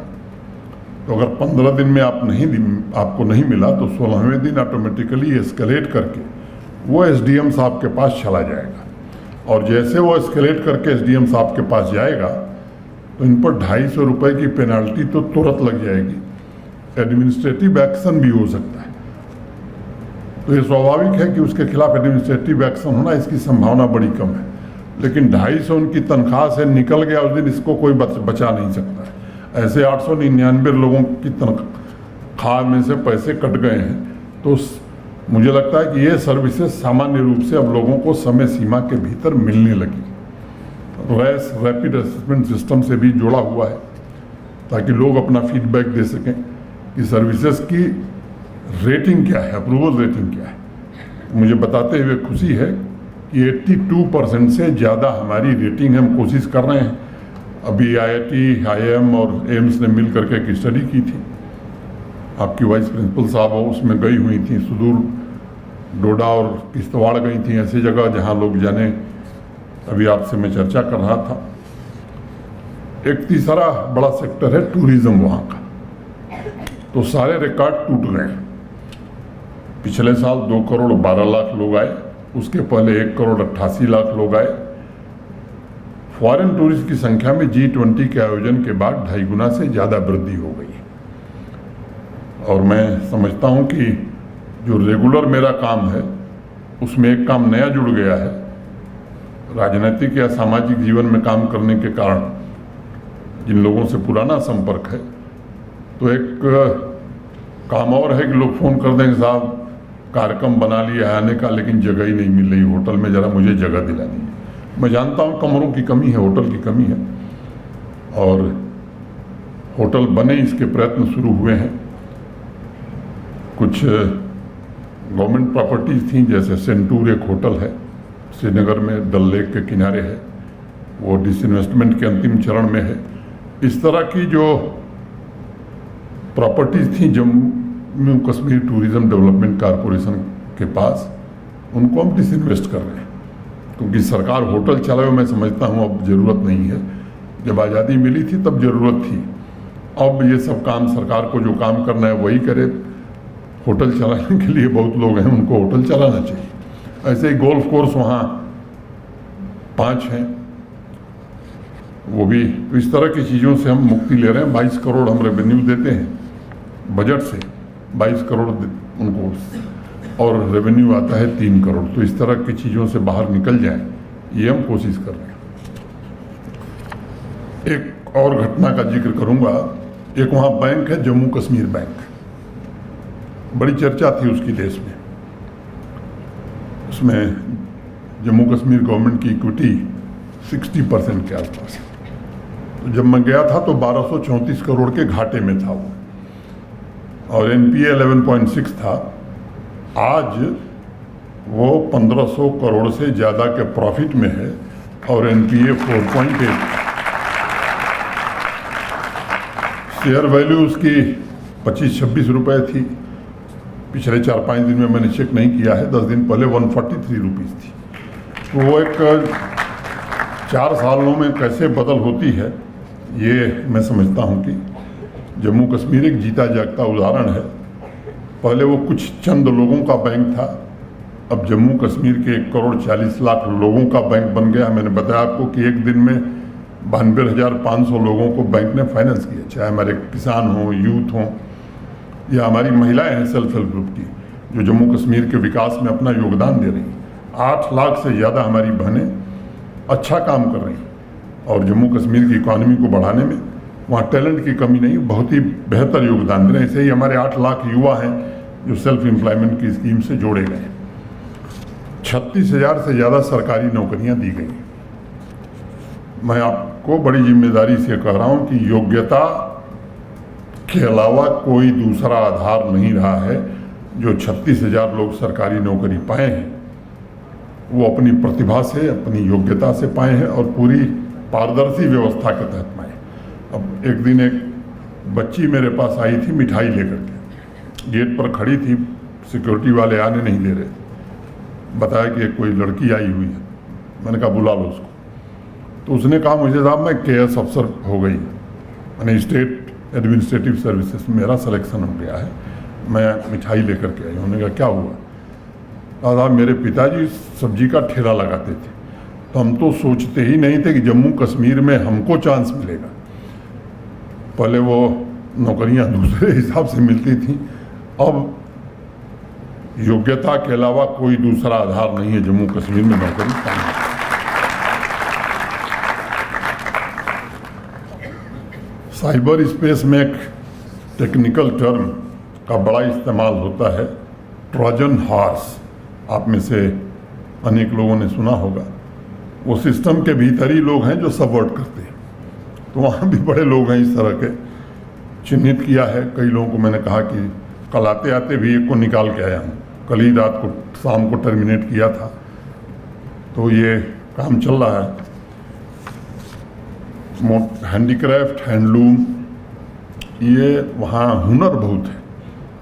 तो अगर 15 दिन में आपको नहीं मिला तो 16वें दिन ऑटोमेटिकली एस्केलेट करके वो एसडीएम साहब के पास चला जाएगा, और जैसे वो एस्केलेट करके एसडीएम साहब के पास जाएगा तो इन पर 250 रुपये की पेनाल्टी तो तुरंत लग जाएगी, एडमिनिस्ट्रेटिव एक्शन भी हो सकता है। तो ये स्वाभाविक है कि उसके खिलाफ एडमिनिस्ट्रेटिव एक्शन होना, इसकी संभावना बड़ी कम है। लेकिन 250 उनकी तनख्वाह से निकल गया उस दिन, इसको कोई बचा नहीं सकता है। ऐसे 899 लोगों की तनख्वाह में से पैसे कट गए हैं, तो मुझे लगता है कि ये सर्विसेज सामान्य रूप से अब लोगों को समय सीमा के भीतर मिलने लगी। रैस रैपिड असेसमेंट सिस्टम से भी जुड़ा हुआ है, ताकि लोग अपना फीडबैक दे सकें कि सर्विसेज की रेटिंग क्या है, अप्रूवल रेटिंग क्या है। मुझे बताते हुए खुशी है कि 82% से ज़्यादा हमारी रेटिंग हम कोशिश कर रहे हैं। अभी IIT, IIM और एम्स ने मिल करके एक स्टडी की थी, आपकी वाइस प्रिंसिपल साहब उसमें गई हुई थी, सुदूर डोडा और किश्तवाड़ गई थी, ऐसी जगह जहां लोग जाने। अभी आपसे मैं चर्चा कर रहा था। एक तीसरा बड़ा सेक्टर है टूरिज्म वहाँ का, तो सारे रिकॉर्ड टूट गए। पिछले साल 2 करोड़ 12 लाख लोग आए, उसके पहले 1 करोड़ 88 लाख लोग आए। फॉरेन टूरिस्ट की संख्या में G20 के आयोजन के बाद 2.5 गुना से ज़्यादा वृद्धि हो गई। और मैं समझता हूं कि जो रेगुलर मेरा काम है उसमें एक काम नया जुड़ गया है। राजनीतिक या सामाजिक जीवन में काम करने के कारण जिन लोगों से पुराना संपर्क है, तो एक काम और है कि लोग फ़ोन कर देंगे, साहब कार्यक्रम बना लिया है आने का, लेकिन जगह ही नहीं मिल रही होटल में, ज़रा मुझे जगह दिलानी है। मैं जानता हूँ कमरों की कमी है, होटल की कमी है, और होटल बने इसके प्रयत्न शुरू हुए हैं। कुछ गवर्नमेंट प्रॉपर्टीज़ थी, जैसे सेंटूर एक होटल है श्रीनगर में, डल लेक के किनारे है, वो डिसइन्वेस्टमेंट के अंतिम चरण में है। इस तरह की जो प्रॉपर्टीज़ थी Jammu Kashmir tourism development corporation के पास, उनको हम डिसइन्वेस्ट कर रहे हैं, क्योंकि सरकार होटल चलाए, मैं समझता हूँ अब ज़रूरत नहीं है। जब आज़ादी मिली थी तब ज़रूरत थी, अब ये सब काम सरकार को जो काम करना है वही करे। होटल चलाने के लिए बहुत लोग हैं, उनको होटल चलाना चाहिए। ऐसे ही गोल्फ कोर्स वहाँ 5 हैं, वो भी। तो इस तरह की चीज़ों से हम मुक्ति ले रहे हैं। 22 करोड़ हम रेवेन्यू देते हैं बजट से, 22 करोड़ उनको, और रेवेन्यू आता है 3 करोड़। तो इस तरह की चीज़ों से बाहर निकल जाएं, ये हम कोशिश कर रहे हैं। एक और घटना का जिक्र करूँगा। एक वहाँ बैंक है, जम्मू कश्मीर बैंक, बड़ी चर्चा थी उसकी देश में। उसमें जम्मू कश्मीर गवर्नमेंट की इक्विटी 60% के आसपास। तो जब मैं गया था तो 1234 करोड़ के घाटे में था वो, और NPA 11.6 था। आज वो 1500 करोड़ से ज़्यादा के प्रॉफिट में है, और NPA 4.8। शेयर वैल्यू उसकी 25-26 रुपये थी। पिछले 4-5 दिन में मैंने चेक नहीं किया है, 10 दिन पहले 143 रुपीज़ थी। तो वो एक 4 सालों में कैसे बदल होती है, ये मैं समझता हूँ कि जम्मू कश्मीर एक जीता जागता उदाहरण है। पहले वो कुछ चंद लोगों का बैंक था, अब जम्मू कश्मीर के 1 करोड़ 40 लाख लोगों का बैंक बन गया। मैंने बताया आपको कि एक दिन में 92,500 लोगों को बैंक ने फाइनेंस किया, चाहे हमारे किसान हों, यूथ हों, या हमारी महिलाएं हैं सेल्फ हेल्प ग्रुप की, जो जम्मू कश्मीर के विकास में अपना योगदान दे रही हैं। 8 लाख से ज़्यादा हमारी बहनें अच्छा काम कर रही हैं, और जम्मू कश्मीर की इकॉनमी को बढ़ाने में वहाँ टैलेंट की कमी नहीं, बहुत ही बेहतर योगदान दे रहे हैं। ऐसे ही हमारे 8 लाख युवा हैं जो सेल्फ एम्प्लॉयमेंट की स्कीम से जोड़े गए हैं। 36,000 से ज़्यादा सरकारी नौकरियाँ दी गई। मैं आपको बड़ी जिम्मेदारी से कह रहा हूँ कि योग्यता के अलावा कोई दूसरा आधार नहीं रहा है। जो 36,000 लोग सरकारी नौकरी पाए हैं, वो अपनी प्रतिभा से, अपनी योग्यता से पाए हैं, और पूरी पारदर्शी व्यवस्था के तहत पाए। अब एक दिन एक बच्ची मेरे पास आई थी मिठाई लेकर के, गेट पर खड़ी थी, सिक्योरिटी वाले आने नहीं दे रहे। बताया कि कोई लड़की आई हुई है। मैंने कहा बुला लो उसको। तो उसने कहा मुझे साहब मैं KS अफसर हो गई, मैंने स्टेट एडमिनिस्ट्रेटिव सर्विसेज में मेरा सिलेक्शन हो गया है, मैं मिठाई लेकर के आई। उन्होंने कहा क्या हुआ? दादा मेरे पिताजी सब्जी का ठेला लगाते थे, तो हम तो सोचते ही नहीं थे कि जम्मू कश्मीर में हमको चांस मिलेगा। पहले वो नौकरियां दूसरे हिसाब से मिलती थी, अब योग्यता के अलावा कोई दूसरा आधार नहीं है जम्मू कश्मीर में नौकरी पाने। साइबर स्पेस में एक टेक्निकल टर्म का बड़ा इस्तेमाल होता है, ट्रोजन हॉर्स। आप में से अनेक लोगों ने सुना होगा। वो सिस्टम के भीतर ही लोग हैं जो सबवर्ट करते हैं, तो वहाँ भी बड़े लोग हैं इस तरह के, चिन्हित किया है। कई लोगों को मैंने कहा कि कल आते आते भी एक को निकाल के आया हूँ, कल ही रात को शाम को टर्मिनेट किया था, तो ये काम चल रहा है। हैंडीक्राफ्ट, हैंडलूम, ये वहाँ हुनर बहुत है,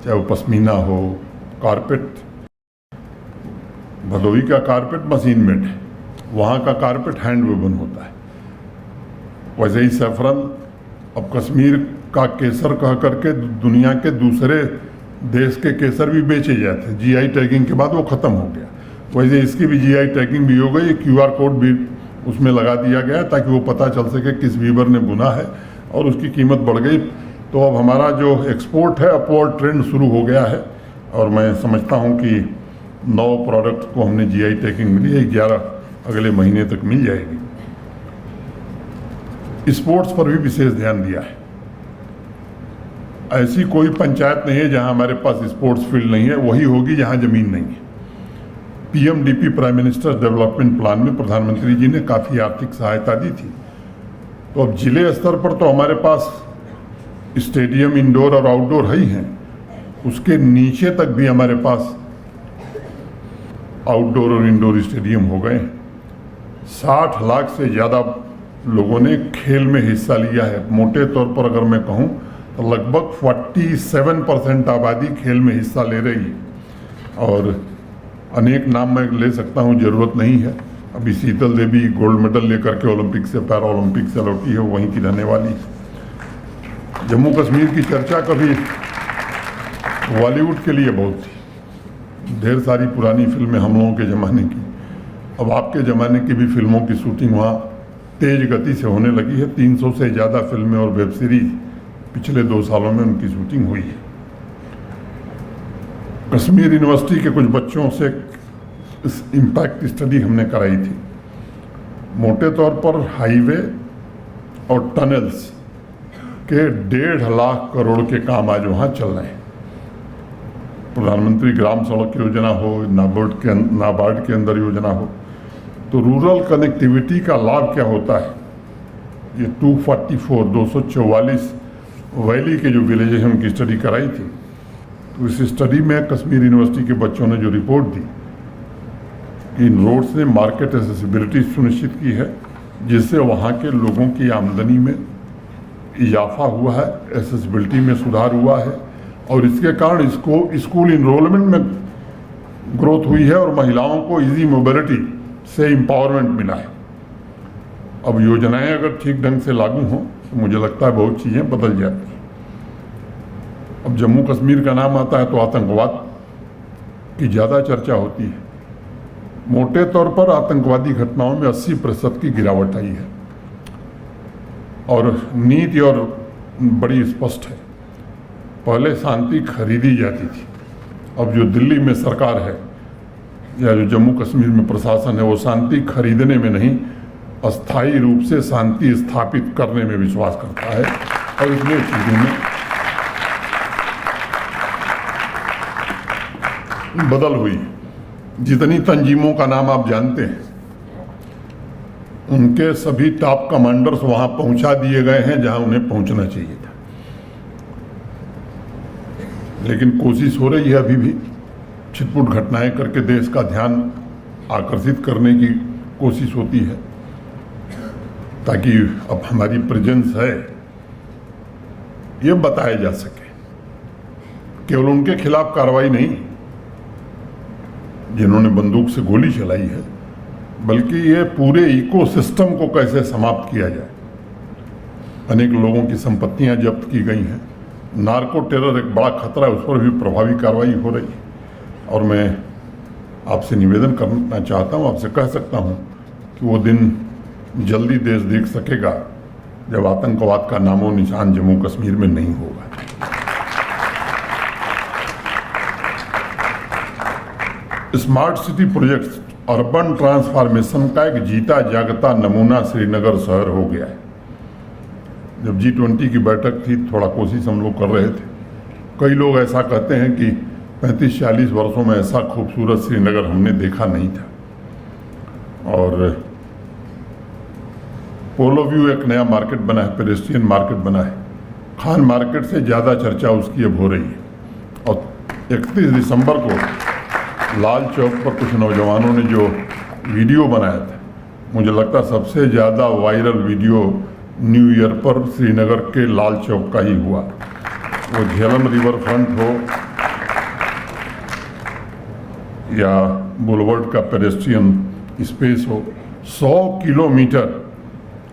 चाहे वो पश्मीना हो, कारपेट, भदोही का कारपेट मशीन मेड है, वहाँ का कारपेट हैंड वूवन होता है। वैसे ही सैफरन, अब कश्मीर का केसर कह करके दुनिया के दूसरे देश के केसर भी बेचे जाते हैं, जीआई टैगिंग के बाद वो ख़त्म हो गया। वैसे इसकी भी जीआई टैगिंग भी हो गई, क्यूआर कोड भी उसमें लगा दिया गया ताकि वो पता चल सके किस वीवर ने बुना है, और उसकी कीमत बढ़ गई। तो अब हमारा जो एक्सपोर्ट है अपवर्ड ट्रेंड शुरू हो गया है, और मैं समझता हूँ कि 9 प्रोडक्ट को हमने जीआई टैगिंग मिली है, 11 अगले महीने तक मिल जाएगी। स्पोर्ट्स पर भी विशेष ध्यान दिया है। ऐसी कोई पंचायत नहीं है जहां हमारे पास स्पोर्ट्स फील्ड नहीं है, वही होगी जहां जमीन नहीं है। PMDP, prime minister development plan में प्रधानमंत्री जी ने काफ़ी आर्थिक सहायता दी थी। तो अब जिले स्तर पर तो हमारे पास स्टेडियम इंडोर और आउटडोर है ही हैं, उसके नीचे तक भी हमारे पास आउटडोर और इंडोर स्टेडियम हो गए हैं। 60 लाख से ज़्यादा लोगों ने खेल में हिस्सा लिया है। मोटे तौर पर अगर मैं कहूँ तो लगभग 47% आबादी खेल में हिस्सा ले रही है, और अनेक नाम मैं ले सकता हूँ, ज़रूरत नहीं है। अभी शीतल देवी गोल्ड मेडल लेकर के ओलंपिक से, पैरा ओलंपिक से लौटी है, वहीं की रहने वाली है। जम्मू कश्मीर की चर्चा कभी बॉलीवुड के लिए बहुत थी, ढेर सारी पुरानी फिल्में हम लोगों के ज़माने की, अब आपके ज़माने की भी फिल्मों की शूटिंग वहाँ तेज गति से होने लगी है। 300 से ज़्यादा फिल्में और वेब सीरीज पिछले 2 सालों में उनकी शूटिंग हुई है। कश्मीर यूनिवर्सिटी के कुछ बच्चों से इम्पैक्ट स्टडी हमने कराई थी। मोटे तौर पर हाईवे और टनल्स के 1.5 लाख करोड़ के काम आज वहाँ चल रहे हैं। प्रधानमंत्री ग्राम सड़क योजना हो, नाबार्ड के अंदर योजना हो, तो रूरल कनेक्टिविटी का लाभ क्या होता है। ये 244 वैली के जो विलेजेस हैं उनकी स्टडी कराई थी। तो इस स्टडी में कश्मीर यूनिवर्सिटी के बच्चों ने जो रिपोर्ट दी कि इन रोड्स ने मार्केट एसेसिबिलिटी सुनिश्चित की है, जिससे वहाँ के लोगों की आमदनी में इजाफा हुआ है, एसेसिबिलिटी में सुधार हुआ है, और इसके कारण इसको स्कूल इनरोलमेंट में ग्रोथ हुई है और महिलाओं को इजी मोबिलिटी से एम्पावरमेंट मिला है। अब योजनाएं अगर ठीक ढंग से लागू हों तो मुझे लगता है बहुत चीज़ें बदल जाती हैं। अब जम्मू कश्मीर का नाम आता है तो आतंकवाद की ज़्यादा चर्चा होती है। मोटे तौर पर आतंकवादी घटनाओं में 80% की गिरावट आई है, और नीति और बड़ी स्पष्ट है। पहले शांति खरीदी जाती थी, अब जो दिल्ली में सरकार है या जो जम्मू कश्मीर में प्रशासन है, वो शांति खरीदने में नहीं, अस्थायी रूप से शांति स्थापित करने में विश्वास करता है, और इसलिए चीज़ों में बदल हुई। जितनी तंजीमों का नाम आप जानते हैं, उनके सभी टॉप कमांडर्स वहां पहुंचा दिए गए हैं जहां उन्हें पहुंचना चाहिए था। लेकिन कोशिश हो रही है अभी भी, छिटपुट घटनाएं करके देश का ध्यान आकर्षित करने की कोशिश होती है, ताकि अब हमारी प्रेजेंस है ये बताया जा सके। केवल उनके खिलाफ कार्रवाई नहीं जिन्होंने बंदूक से गोली चलाई है, बल्कि ये पूरे इकोसिस्टम को कैसे समाप्त किया जाए। अनेक लोगों की संपत्तियां जब्त की गई हैं। नार्को टेरर एक बड़ा खतरा है, उस पर भी प्रभावी कार्रवाई हो रही है। और मैं आपसे निवेदन करना चाहता हूँ, आपसे कह सकता हूँ कि वो दिन जल्दी देश देख सकेगा जब आतंकवाद का नामो निशान जम्मू कश्मीर में नहीं होगा। Smart city project urban transformation का एक जीता जागता नमूना श्रीनगर शहर हो गया है। जब G20 की बैठक थी, थोड़ा कोशिश हम लोग कर रहे थे। कई लोग ऐसा कहते हैं कि 35-40 वर्षों में ऐसा खूबसूरत श्रीनगर हमने देखा नहीं था। और पोलो व्यू एक नया मार्केट बना है, पेडेस्ट्रियन मार्केट बना है। खान मार्केट से ज़्यादा चर्चा उसकी अब हो रही है। और 31 दिसंबर को लाल चौक पर कुछ नौजवानों ने जो वीडियो बनाया था, मुझे लगता सबसे ज़्यादा वायरल वीडियो न्यू ईयर पर श्रीनगर के लाल चौक का ही हुआ। वो झेलम रिवर फ्रंट हो या बुलवर्ड का पेडेस्ट्रियन स्पेस हो, 100 किलोमीटर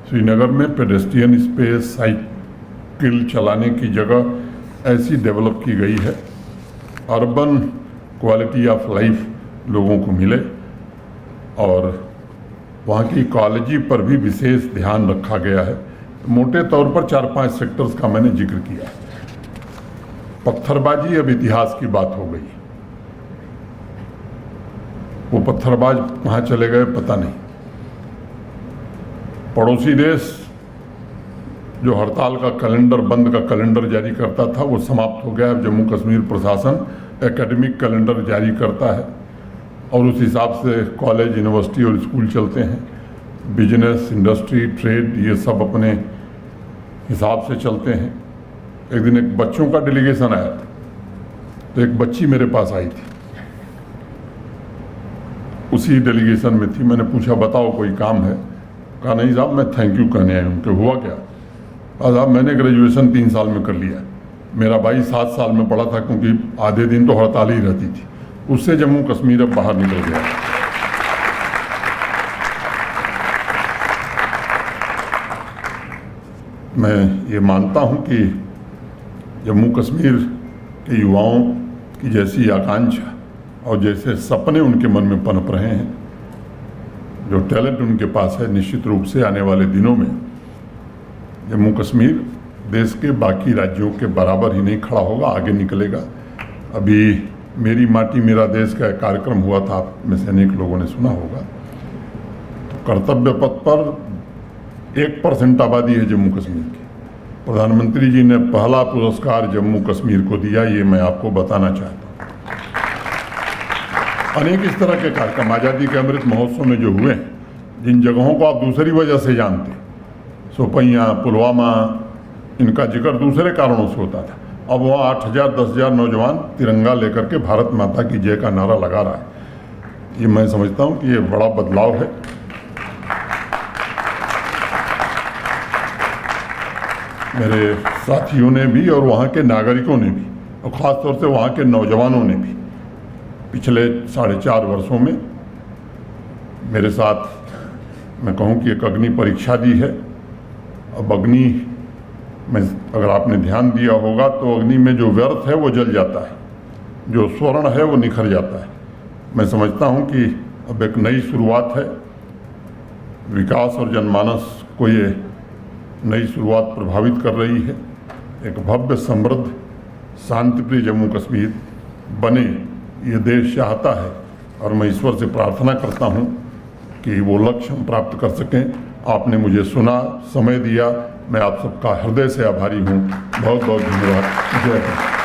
श्रीनगर में पेडेस्ट्रियन स्पेस, साइकिल चलाने की जगह ऐसी डेवलप की गई है, अर्बन क्वालिटी ऑफ लाइफ लोगों को मिले। और वहाँ की इकोलॉजी पर भी विशेष ध्यान रखा गया है। मोटे तौर पर 4-5 सेक्टर्स का मैंने जिक्र किया। पत्थरबाजी अब इतिहास की बात हो गई। वो पत्थरबाज कहाँ चले गए पता नहीं। पड़ोसी देश जो हड़ताल का कैलेंडर, बंद का कैलेंडर जारी करता था, वो समाप्त हो गया। अब जम्मू कश्मीर प्रशासन एकेडमिक कैलेंडर जारी करता है और उस हिसाब से कॉलेज, यूनिवर्सिटी और स्कूल चलते हैं। बिजनेस, इंडस्ट्री, ट्रेड, ये सब अपने हिसाब से चलते हैं। एक दिन एक बच्चों का डेलीगेशन आया था, तो एक बच्ची मेरे पास आई थी, उसी डेलीगेशन में थी। मैंने पूछा बताओ कोई काम है? कहा नहीं साहब, मैं थैंक यू कहने आई हूँ। कि हुआ क्या? कहा साहब मैंने ग्रेजुएशन 3 साल में कर लिया। मेरा भाई 7 साल में पढ़ा था, क्योंकि आधे दिन तो हड़ताल ही रहती थी। उससे जम्मू कश्मीर अब बाहर निकल गया। मैं ये मानता हूँ कि जम्मू कश्मीर के युवाओं की जैसी आकांक्षा और जैसे सपने उनके मन में पनप रहे हैं, जो टैलेंट उनके पास है, निश्चित रूप से आने वाले दिनों में जम्मू कश्मीर देश के बाकी राज्यों के बराबर ही नहीं खड़ा होगा, आगे निकलेगा। अभी मेरी माटी मेरा देश का एक कार्यक्रम हुआ था, आप में से अनेक लोगों ने सुना होगा। तो कर्तव्य पथ पर 1% आबादी है जम्मू कश्मीर की। प्रधानमंत्री जी ने पहला पुरस्कार जम्मू कश्मीर को दिया, ये मैं आपको बताना चाहता हूँ। अनेक इस तरह के कार्यक्रम आज़ादी के अमृत महोत्सव में जो हुए हैं, जिन जगहों को आप दूसरी वजह से जानते, सोपैया, पुलवामा, इनका जिक्र दूसरे कारणों से होता था। अब वहाँ 8,000 10,000 नौजवान तिरंगा लेकर के भारत माता की जय का नारा लगा रहा है। ये मैं समझता हूँ कि ये बड़ा बदलाव है। मेरे साथियों ने भी और वहाँ के नागरिकों ने भी, और ख़ास तौर से वहाँ के नौजवानों ने भी पिछले 4.5 वर्षों में मेरे साथ, मैं कहूँ कि एक अग्नि परीक्षा दी है। अब अग्नि में अगर आपने ध्यान दिया होगा तो अग्नि में जो व्यर्थ है वो जल जाता है, जो स्वर्ण है वो निखर जाता है। मैं समझता हूँ कि अब एक नई शुरुआत है। विकास और जनमानस को ये नई शुरुआत प्रभावित कर रही है। एक भव्य, समृद्ध, शांतिप्रिय जम्मू कश्मीर बने, ये देश चाहता है। और मैं ईश्वर से प्रार्थना करता हूँ कि वो लक्ष्य हम प्राप्त कर सकें। आपने मुझे सुना, समय दिया, मैं आप सबका हृदय से आभारी हूँ। बहुत बहुत धन्यवाद। जय हिंद।